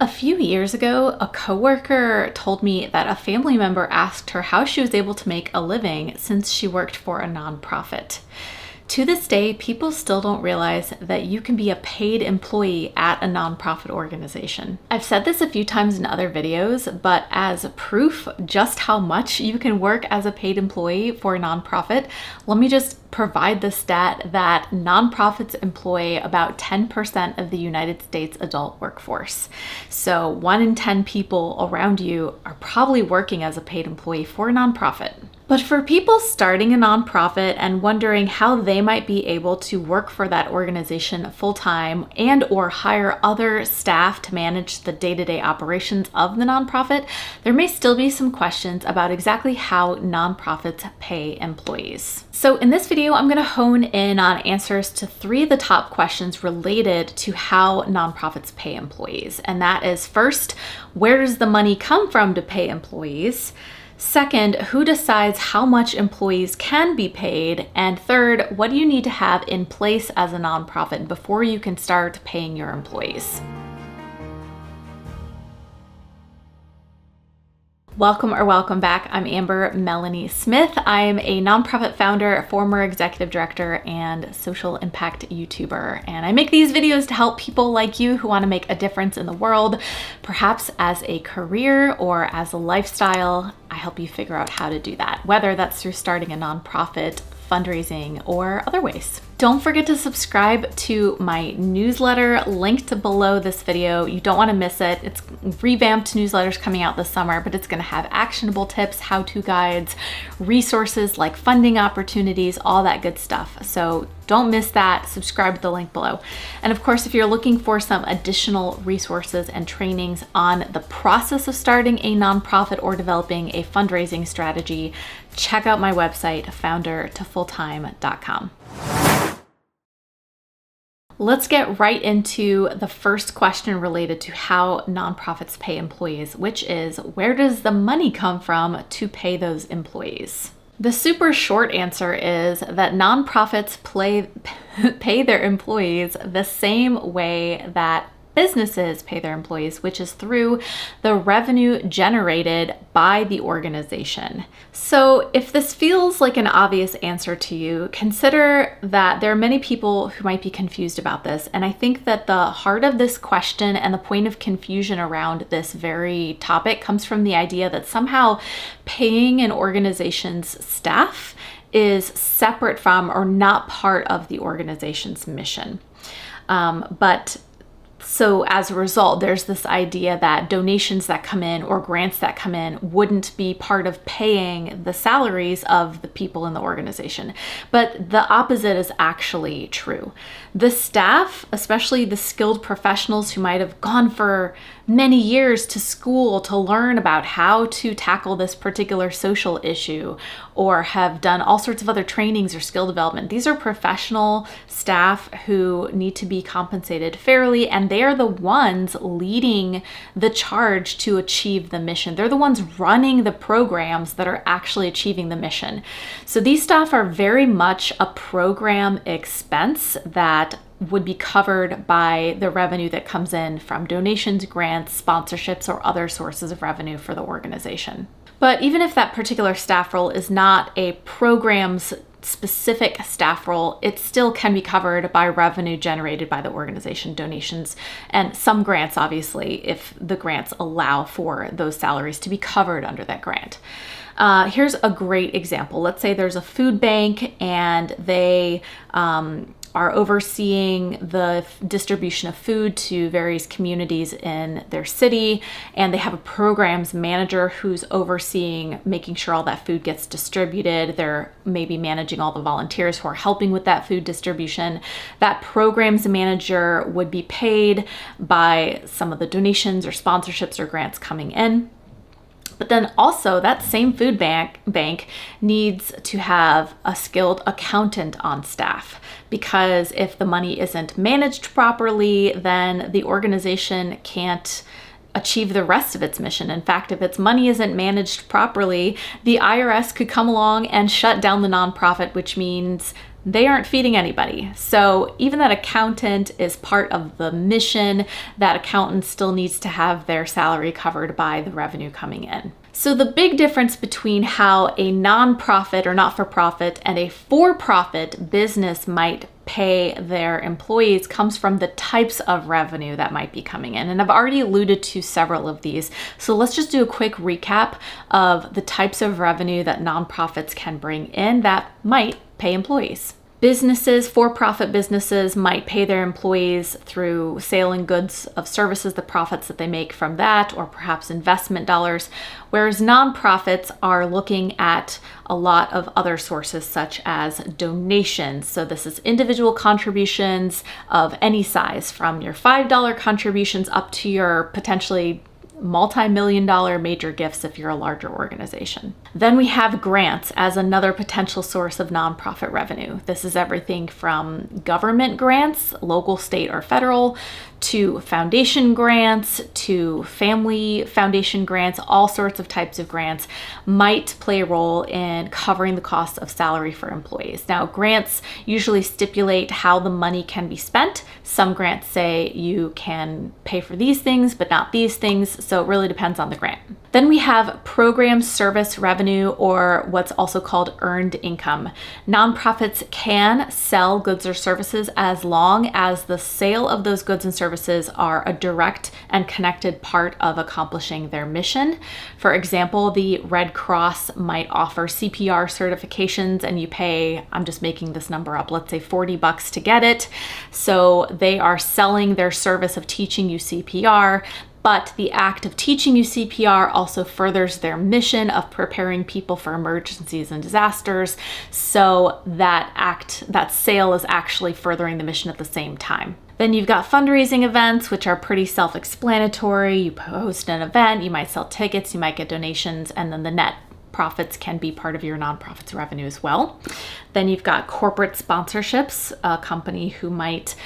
A few years ago, a coworker told me that a family member asked her how she was able to make a living since she worked for a nonprofit. To this day, people still don't realize that you can be a paid employee at a nonprofit organization. I've said this a few times in other videos, but as proof just how much you can work as a paid employee for a nonprofit, let me just provide the stat that nonprofits employ about 10% of the United States adult workforce. So 1 in 10 people around you are probably working as a paid employee for a nonprofit. But for people starting a nonprofit and wondering how they might be able to work for that organization full-time and or hire other staff to manage the day-to-day operations of the nonprofit, there may still be some questions about exactly how nonprofits pay employees. So in this video, I'm going to hone in on answers to 3 of the top questions related to how nonprofits pay employees. And that is, first, where does the money come from to pay employees? Second, who decides how much employees can be paid? And third, what do you need to have in place as a nonprofit before you can start paying your employees? Welcome back. I'm Amber Melanie Smith. I'm a nonprofit founder, former executive director, and social impact YouTuber. And I make these videos to help people like you who want to make a difference in the world, perhaps as a career or as a lifestyle. I help you figure out how to do that, whether that's through starting a nonprofit, fundraising, or other ways. Don't forget to subscribe to my newsletter linked below this video. You don't want to miss it. It's revamped newsletters coming out this summer, but it's going to have actionable tips, how-to guides, resources like funding opportunities, all that good stuff. So don't miss that. Subscribe to the link below. And of course, if you're looking for some additional resources and trainings on the process of starting a nonprofit or developing a fundraising strategy, check out my website, foundertofulltime.com. Let's get right into the first question related to how nonprofits pay employees, which is, where does the money come from to pay those employees? The super short answer is that nonprofits pay their employees the same way that businesses pay their employees, which is through the revenue generated by the organization. So if this feels like an obvious answer to you, consider that there are many people who might be confused about this. And I think that the heart of this question and the point of confusion around this very topic comes from the idea that somehow paying an organization's staff is separate from or not part of the organization's mission. So as a result, there's this idea that donations that come in or grants that come in wouldn't be part of paying the salaries of the people in the organization. But the opposite is actually true. The staff, especially the skilled professionals who might have gone for many years to school to learn about how to tackle this particular social issue or have done all sorts of other trainings or skill development. These are professional staff who need to be compensated fairly, and they are the ones leading the charge to achieve the mission. They're the ones running the programs that are actually achieving the mission. So these staff are very much a program expense that would be covered by the revenue that comes in from donations, grants, sponsorships, or other sources of revenue for the organization. But even if that particular staff role is not a program's specific staff role, it still can be covered by revenue generated by the organization, donations, and some grants, obviously, if the grants allow for those salaries to be covered under that grant. Here's a great example. Let's say there's a food bank and they are overseeing the distribution of food to various communities in their city, and they have a programs manager who's overseeing making sure all that food gets distributed. They're maybe managing all the volunteers who are helping with that food distribution. That programs manager would be paid by some of the donations or sponsorships or grants coming in. But then also that same food bank needs to have a skilled accountant on staff, because if the money isn't managed properly, then the organization can't achieve the rest of its mission. In fact, if its money isn't managed properly, the IRS could come along and shut down the nonprofit, which means they aren't feeding anybody. So even that accountant is part of the mission, that accountant still needs to have their salary covered by the revenue coming in. So the big difference between how a nonprofit or not-for-profit and a for-profit business might pay their employees comes from the types of revenue that might be coming in. And I've already alluded to several of these. So let's just do a quick recap of the types of revenue that nonprofits can bring in that might pay employees. Businesses, for-profit businesses, might pay their employees through sale and goods of services, the profits that they make from that, or perhaps investment dollars, whereas nonprofits are looking at a lot of other sources such as donations. So this is individual contributions of any size, from your $5 contributions up to your potentially multi-million-dollar major gifts if you're a larger organization. Then we have grants as another potential source of nonprofit revenue. This is everything from government grants, local, state, or federal, to foundation grants, to family foundation grants. All sorts of types of grants might play a role in covering the cost of salary for employees. Now, grants usually stipulate how the money can be spent. Some grants say you can pay for these things, but not these things. So it really depends on the grant. Then we have program service revenue, or what's also called earned income. Nonprofits can sell goods or services as long as the sale of those goods and services are a direct and connected part of accomplishing their mission. For example, the Red Cross might offer CPR certifications and you pay, I'm just making this number up, let's say $40 to get it. So they are selling their service of teaching you CPR. But the act of teaching you CPR also furthers their mission of preparing people for emergencies and disasters. So that sale is actually furthering the mission at the same time. Then you've got fundraising events, which are pretty self-explanatory. You host an event, you might sell tickets, you might get donations, and then the net profits can be part of your nonprofit's revenue as well. Then you've got corporate sponsorships, a company who might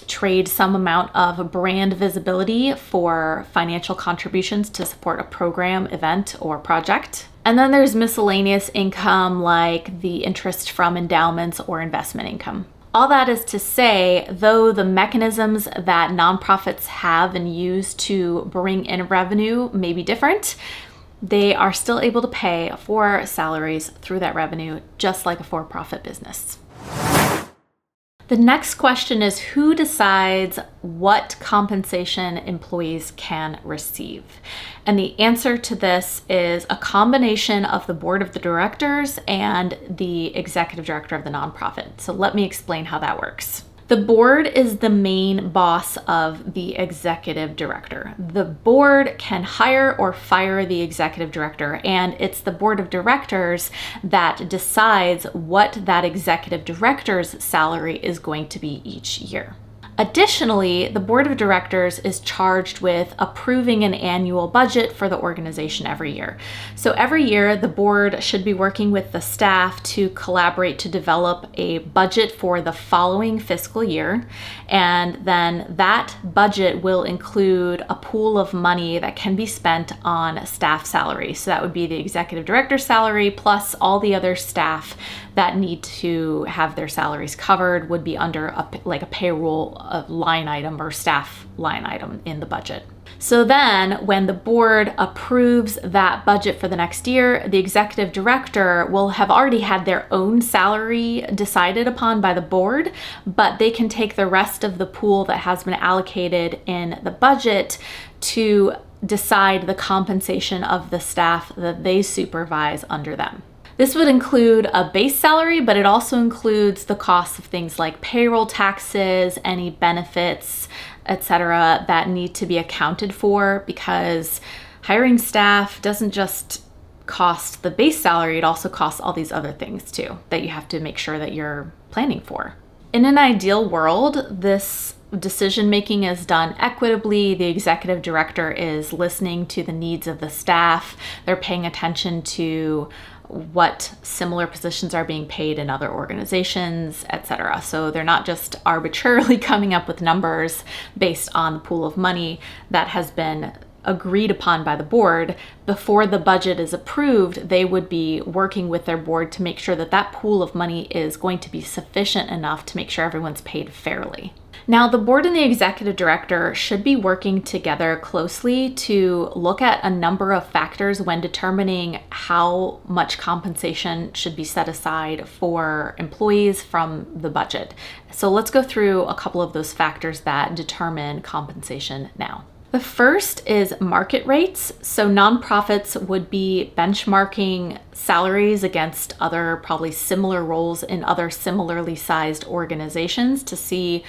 trade some amount of brand visibility for financial contributions to support a program, event, or project. And then there's miscellaneous income like the interest from endowments or investment income. All that is to say, though the mechanisms that nonprofits have and use to bring in revenue may be different, they are still able to pay for salaries through that revenue, just like a for-profit business. The next question is, who decides what compensation employees can receive? And the answer to this is a combination of the board of the directors and the executive director of the nonprofit. So let me explain how that works. The board is the main boss of the executive director. The board can hire or fire the executive director, and it's the board of directors that decides what that executive director's salary is going to be each year. Additionally, the board of directors is charged with approving an annual budget for the organization every year. So every year, the board should be working with the staff to collaborate to develop a budget for the following fiscal year. And then that budget will include a pool of money that can be spent on staff salary. So that would be the executive director's salary plus all the other staff that need to have their salaries covered would be under a payroll line item or staff line item in the budget. So then when the board approves that budget for the next year, the executive director will have already had their own salary decided upon by the board, but they can take the rest of the pool that has been allocated in the budget to decide the compensation of the staff that they supervise under them. This would include a base salary, but it also includes the costs of things like payroll taxes, any benefits, etc., that need to be accounted for, because hiring staff doesn't just cost the base salary, it also costs all these other things too that you have to make sure that you're planning for. In an ideal world, this decision making is done equitably. The executive director is listening to the needs of the staff. They're paying attention to what similar positions are being paid in other organizations, etc. So they're not just arbitrarily coming up with numbers based on the pool of money that has been agreed upon by the board, before the budget is approved, they would be working with their board to make sure that that pool of money is going to be sufficient enough to make sure everyone's paid fairly. Now, the board and the executive director should be working together closely to look at a number of factors when determining how much compensation should be set aside for employees from the budget. So let's go through a couple of those factors that determine compensation now. The first is market rates. So nonprofits would be benchmarking salaries against other probably similar roles in other similarly sized organizations to see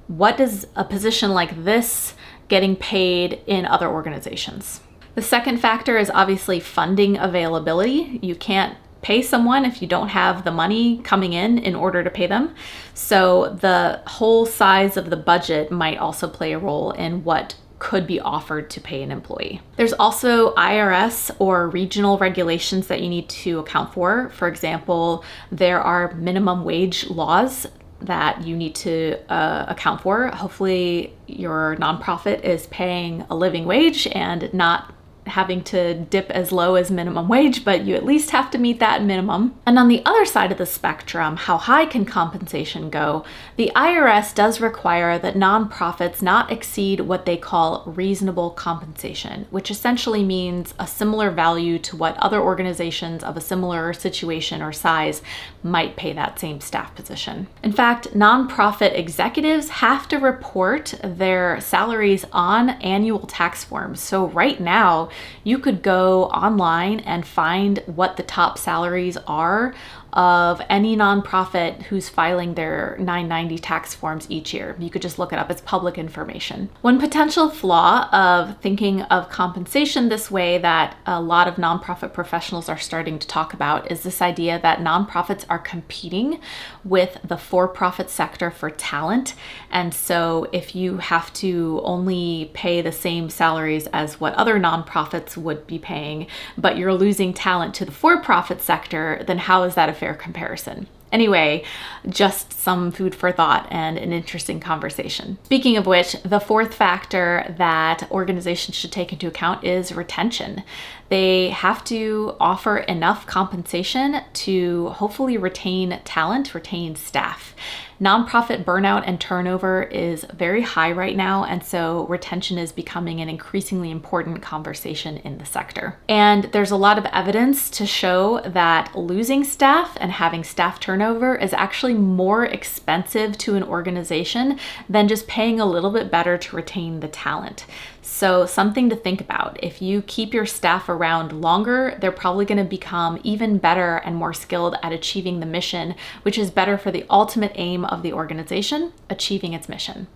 what does a position like this getting paid in other organizations. The second factor is obviously funding availability. You can't pay someone if you don't have the money coming in order to pay them. So the whole size of the budget might also play a role in what could be offered to pay an employee. There's also IRS or regional regulations that you need to account for. For example, there are minimum wage laws that you need to account for. Hopefully your nonprofit is paying a living wage and not having to dip as low as minimum wage, but you at least have to meet that minimum. And on the other side of the spectrum, how high can compensation go? The IRS does require that nonprofits not exceed what they call reasonable compensation, which essentially means a similar value to what other organizations of a similar situation or size might pay that same staff position. In fact, nonprofit executives have to report their salaries on annual tax forms. So right now, you could go online and find what the top salaries are of any nonprofit who's filing their 990 tax forms each year. You could just look it up, it's public information. One potential flaw of thinking of compensation this way that a lot of nonprofit professionals are starting to talk about is this idea that nonprofits are competing with the for-profit sector for talent. And so if you have to only pay the same salaries as what other nonprofits would be paying, but you're losing talent to the for-profit sector, then how is that a fair comparison? Anyway, just some food for thought and an interesting conversation. Speaking of which, the fourth factor that organizations should take into account is retention. They have to offer enough compensation to hopefully retain talent, retain staff. Nonprofit burnout and turnover is very high right now, and so retention is becoming an increasingly important conversation in the sector. And there's a lot of evidence to show that losing staff and having staff turnover is actually more expensive to an organization than just paying a little bit better to retain the talent. So something to think about. If you keep your staff around longer, they're probably going to become even better and more skilled at achieving the mission, which is better for the ultimate aim of the organization, achieving its mission.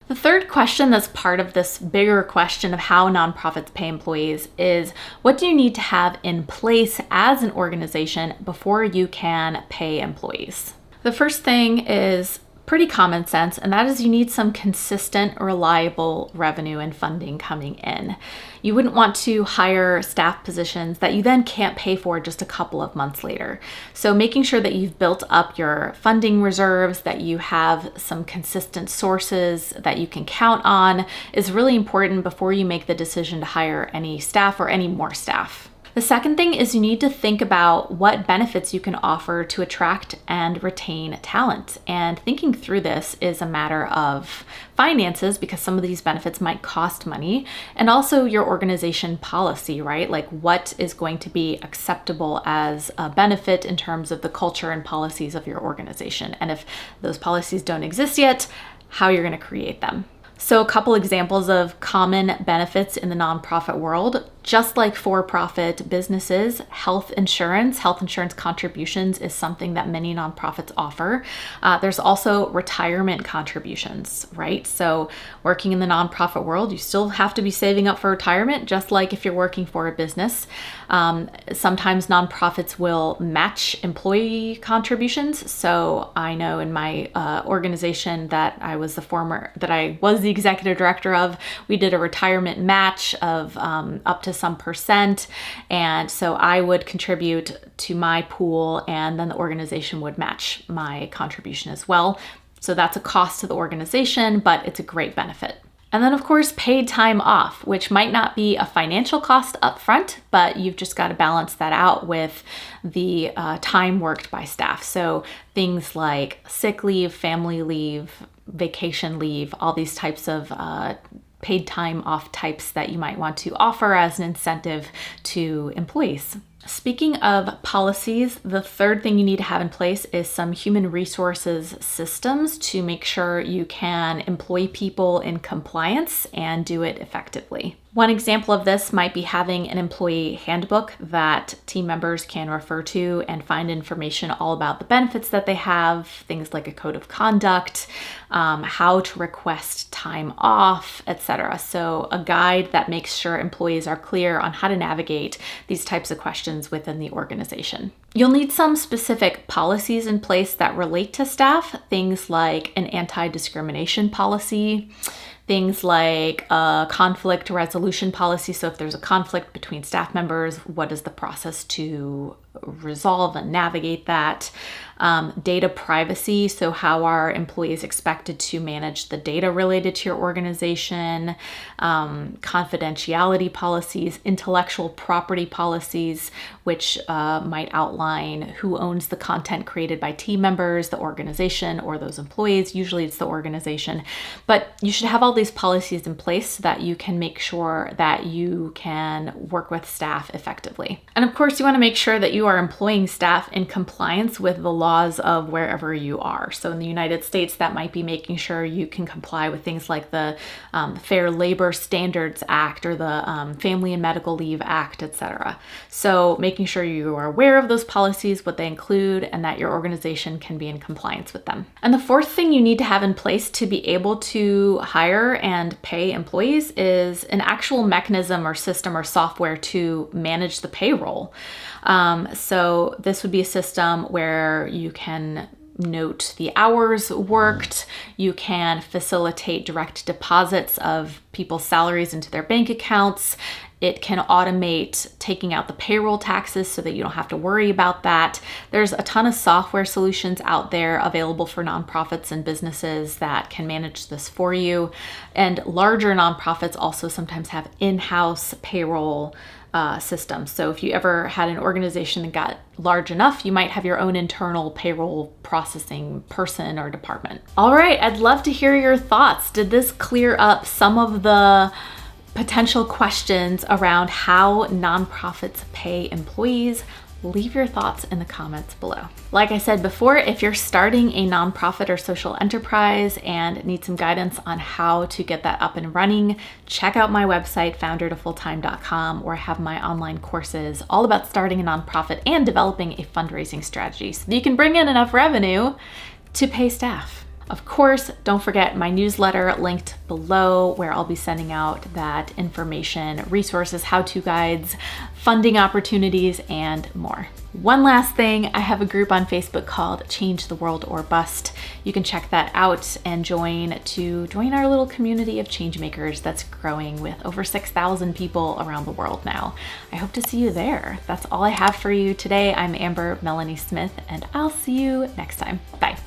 The third question that's part of this bigger question of how nonprofits pay employees is, what do you need to have in place as an organization before you can pay employees? The first thing is pretty common sense, and that is you need some consistent, reliable revenue and funding coming in. You wouldn't want to hire staff positions that you then can't pay for just a couple of months later. So making sure that you've built up your funding reserves, that you have some consistent sources that you can count on is really important before you make the decision to hire any staff or any more staff. The second thing is you need to think about what benefits you can offer to attract and retain talent. And thinking through this is a matter of finances, because some of these benefits might cost money, and also your organization policy, right? Like what is going to be acceptable as a benefit in terms of the culture and policies of your organization. And if those policies don't exist yet, how you're going to create them. So a couple examples of common benefits in the nonprofit world. Just like for-profit businesses, health insurance contributions is something that many nonprofits offer. There's also retirement contributions, right? So working in the nonprofit world, you still have to be saving up for retirement, just like if you're working for a business. Sometimes nonprofits will match employee contributions. So I know in my organization that I was the executive director of, we did a retirement match of up to some percent. And so I would contribute to my pool and then the organization would match my contribution as well. So that's a cost to the organization, but it's a great benefit. And then of course, paid time off, which might not be a financial cost up front, but you've just got to balance that out with the time worked by staff. So things like sick leave, family leave, vacation leave, all these types of paid time off types that you might want to offer as an incentive to employees. Speaking of policies, the third thing you need to have in place is some human resources systems to make sure you can employ people in compliance and do it effectively. One example of this might be having an employee handbook that team members can refer to and find information all about the benefits that they have, things like a code of conduct, how to request time off, etc. So a guide that makes sure employees are clear on how to navigate these types of questions within the organization. You'll need some specific policies in place that relate to staff, things like an anti-discrimination policy, things like a conflict resolution policy. So if there's a conflict between staff members, what is the process to resolve and navigate that? Data privacy, so how are employees expected to manage the data related to your organization? Confidentiality policies, intellectual property policies, which might outline who owns the content created by team members, the organization, or those employees. Usually it's the organization, but you should have all these policies in place so that you can make sure that you can work with staff effectively. And of course, you want to make sure that you are employing staff in compliance with the laws of wherever you are. So in the United States, that might be making sure you can comply with things like the Fair Labor Standards Act or the Family and Medical Leave Act, etc. So making sure you are aware of those policies, what they include, and that your organization can be in compliance with them. And the fourth thing you need to have in place to be able to hire and pay employees is an actual mechanism or system or software to manage the payroll. So this would be a system where you can note the hours worked, you can facilitate direct deposits of people's salaries into their bank accounts. It can automate taking out the payroll taxes so that you don't have to worry about that. There's a ton of software solutions out there available for nonprofits and businesses that can manage this for you. And larger nonprofits also sometimes have in-house payroll systems. So if you ever had an organization that got large enough, you might have your own internal payroll processing person or department. All right, I'd love to hear your thoughts. Did this clear up some of the potential questions around how nonprofits pay employees? Leave your thoughts in the comments below. Like I said before, if you're starting a nonprofit or social enterprise and need some guidance on how to get that up and running, check out my website, foundertofulltime.com, where I have my online courses all about starting a nonprofit and developing a fundraising strategy so that you can bring in enough revenue to pay staff. Of course, don't forget my newsletter linked below, where I'll be sending out that information, resources, how-to guides, funding opportunities, and more. One last thing, I have a group on Facebook called Change the World or Bust. You can check that out and join our little community of changemakers that's growing with over 6,000 people around the world now. I hope to see you there. That's all I have for you today. I'm Amber Melanie Smith, and I'll see you next time. Bye.